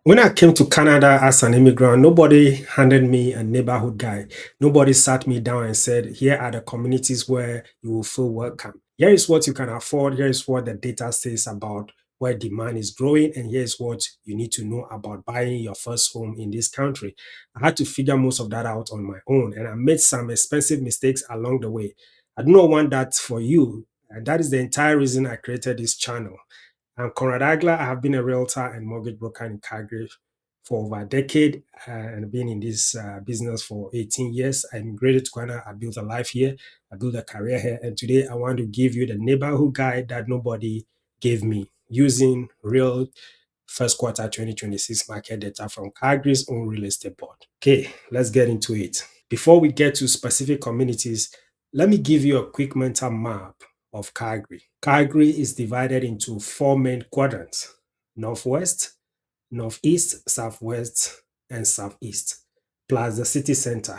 When I came to Canada as an immigrant, nobody handed me a neighborhood guide. Nobody sat me down and said, here are the communities where you will feel welcome. Here is what you can afford. Here is what the data says about where demand is growing. And here is what you need to know about buying your first home in this country. I had to figure most of that out on my own. And I made some expensive mistakes along the way. I do not want that for you. And that is the entire reason I created this channel. I'm Conrad Aglah. I have been a realtor and mortgage broker in Calgary for over a decade and been in this business for 18 years. I immigrated to Canada. I built a life here. I built a career here. And today I want to give you the neighborhood guide that nobody gave me using real first quarter 2026 market data from Calgary's own real estate board. Okay, let's get into it. Before we get to specific communities, let me give you a quick mental map of Calgary. Calgary is divided into four main quadrants: northwest, northeast, southwest, and southeast, plus the city center.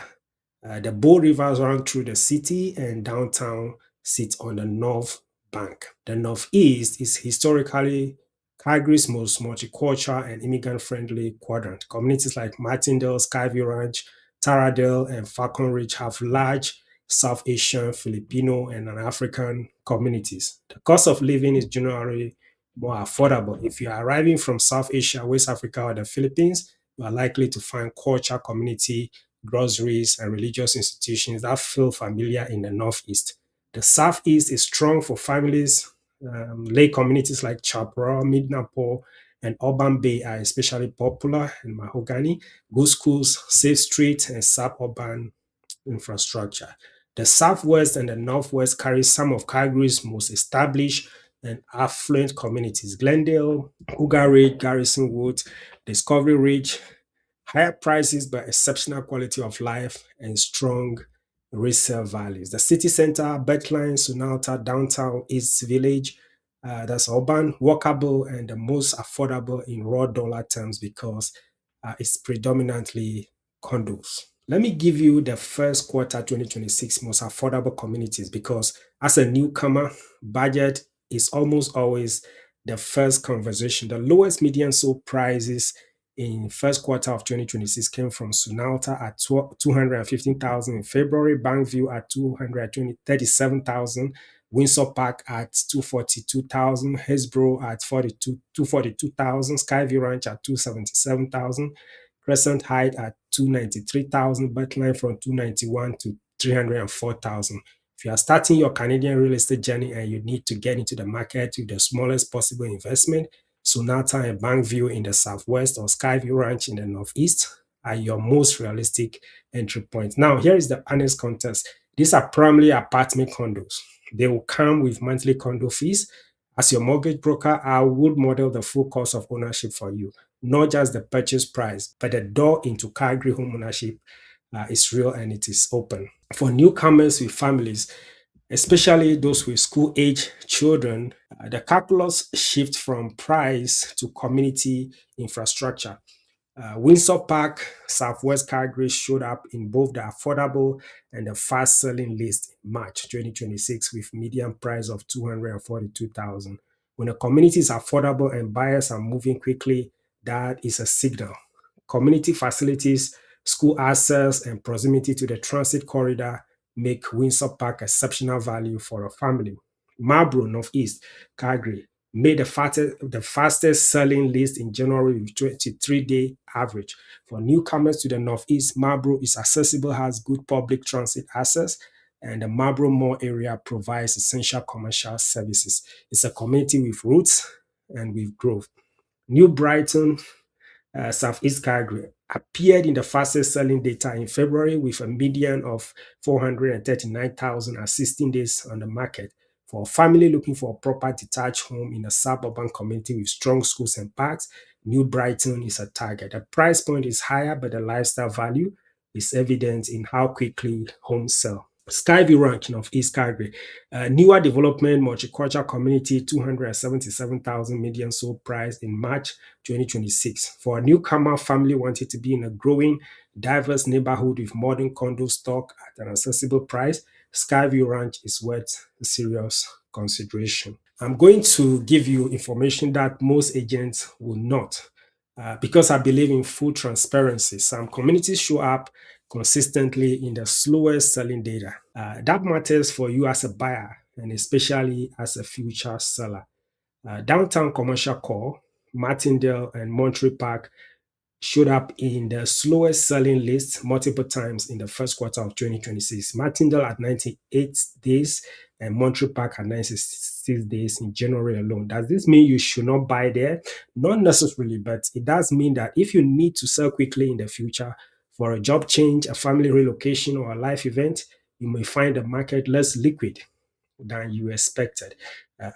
The Bow rivers run through the city, and downtown sits on the north bank. The northeast is historically Calgary's most multicultural and immigrant-friendly quadrant. Communities like Martindale, Skyview Ranch, Taradale, and Falcon Ridge have large South Asian, Filipino, and African communities. The cost of living is generally more affordable. If you are arriving from South Asia, West Africa, or the Philippines, you are likely to find culture, community, groceries, and religious institutions that feel familiar in the Northeast. The Southeast is strong for families. Lake communities like Chaparral, Midnapore, and Urban Bay are especially popular in Mahogany. Good schools, safe streets, and suburban infrastructure. The Southwest and the Northwest carry some of Calgary's most established and affluent communities: Glendale, Cougar Ridge, Garrison Woods, Discovery Ridge. Higher prices but exceptional quality of life and strong resale values. The city center, Beltline, Sunalta, downtown, East Village, that's urban, walkable, and the most affordable in raw dollar terms because it's predominantly condos. Let me give you the first quarter 2026 most affordable communities because as a newcomer, budget is almost always the first conversation. The lowest median sold prices in first quarter of 2026 came from Sunalta at 215,000 in February, Bankview at 237,000, Windsor Park at 242,000, Hillsborough at 242,000, Skyview Ranch at 277,000, Crescent Height at 293,000, Beltline from 291 to 304,000. If you are starting your Canadian real estate journey and you need to get into the market with the smallest possible investment, Sonata and Bankview in the southwest or Skyview Ranch in the northeast are your most realistic entry point. Now, here is the honest context. These are primarily apartment condos. They will come with monthly condo fees. As your mortgage broker, I would model the full cost of ownership for you, not just the purchase price, but the door into Calgary home ownership is real and it is open. For newcomers with families, especially those with school-age children, the calculus shift from price to community infrastructure. Windsor Park, Southwest Calgary showed up in both the affordable and the fast-selling list in March 2026 with median price of 242,000. When a community is affordable and buyers are moving quickly, that is a signal. Community facilities, school access, and proximity to the transit corridor make Windsor Park exceptional value for a family. Marlborough, Northeast, Calgary made the fastest selling list in January with 23-day average. For newcomers to the Northeast, Marlborough is accessible, has good public transit access, and the Marlborough Mall area provides essential commercial services. It's a community with roots and with growth. New Brighton, Southeast Calgary appeared in the fastest selling data in February with a median of 439,000 at 16 days on the market. For a family looking for a proper detached home in a suburban community with strong schools and parks, New Brighton is a target. The price point is higher, but the lifestyle value is evident in how quickly homes sell. Skyview Ranch of East Calgary, newer development, multicultural community, 277,000 median sold price in March 2026. For a newcomer family wanting to be in a growing, diverse neighborhood with modern condo stock at an accessible price, Skyview Ranch is worth serious consideration. I'm going to give you information that most agents will not. Because I believe in full transparency, some communities show up consistently in the slowest selling data. That matters for you as a buyer and especially as a future seller. Downtown Commercial Core, Martindale, and Monterey Park showed up in the slowest selling list multiple times in the first quarter of 2026. Martindale at 98 days and Monterey Park at 96 days in January alone. Does this mean you should not buy there? Not necessarily, but it does mean that if you need to sell quickly in the future for a job change, a family relocation, or a life event, you may find the market less liquid than you expected.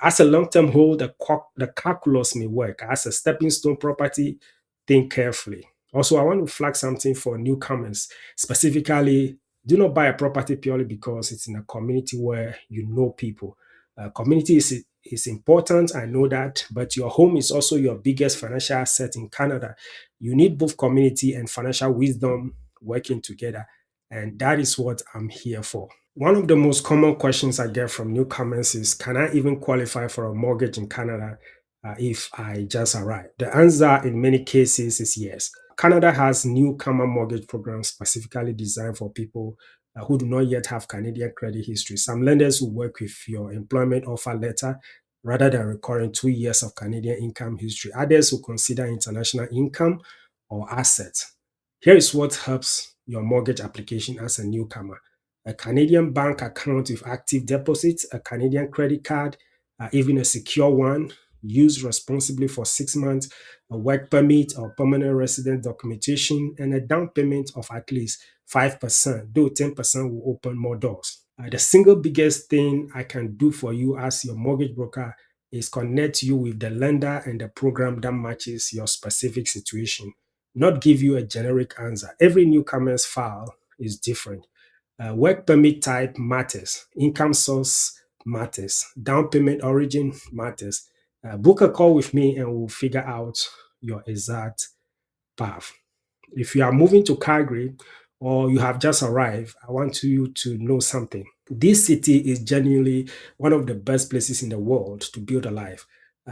As a long-term hold, the calculus may work. As a stepping stone property, think carefully. Also, I want to flag something for newcomers. Specifically, do not buy a property purely because it's in a community where you know people. Community is important, I know that, but your home is also your biggest financial asset in Canada. You need both community and financial wisdom working together, and that is what I'm here for. One of the most common questions I get from newcomers is, can I even qualify for a mortgage in Canada if I just arrived? The answer in many cases is yes. Canada has newcomer mortgage programs specifically designed for people who do not yet have Canadian credit history. Some lenders will work with your employment offer letter rather than requiring 2 years of Canadian income history. Others will consider international income or assets. Here is what helps your mortgage application as a newcomer: a Canadian bank account with active deposits, a Canadian credit card, even a secure one, used responsibly for 6 months, a work permit or permanent resident documentation, and a down payment of at least 5%, though 10% will open more doors. The single biggest thing I can do for you as your mortgage broker is connect you with the lender and the program that matches your specific situation, not give you a generic answer. Every newcomer's file is different. Work permit type matters. Income source matters. Down payment origin matters. Book a call with me and we'll figure out your exact path. If you are moving to Calgary or you have just arrived, I want you to know something. This city is genuinely one of the best places in the world to build a life.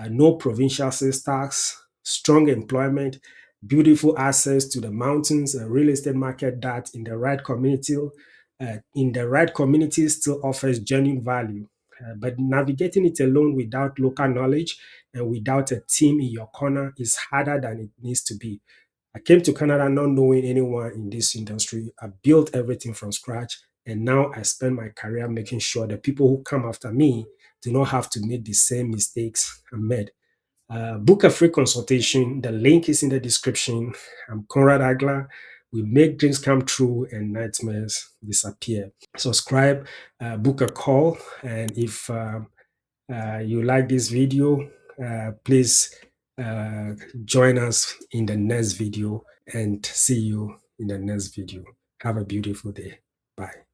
No provincial sales tax, strong employment, beautiful access to the mountains, a real estate market that in the right community still offers genuine value. But navigating it alone without local knowledge and without a team in your corner is harder than it needs to be. I came to Canada not knowing anyone in this industry. I built everything from scratch, and now I spend my career making sure the people who come after me do not have to make the same mistakes I made. Book a free consultation. The link is in the description. I'm Conrad Aglah. We make dreams come true and nightmares disappear. Subscribe, book a call, and if you like this video, please uh, join us in the next video, and see you in the next video. Have a beautiful day. Bye.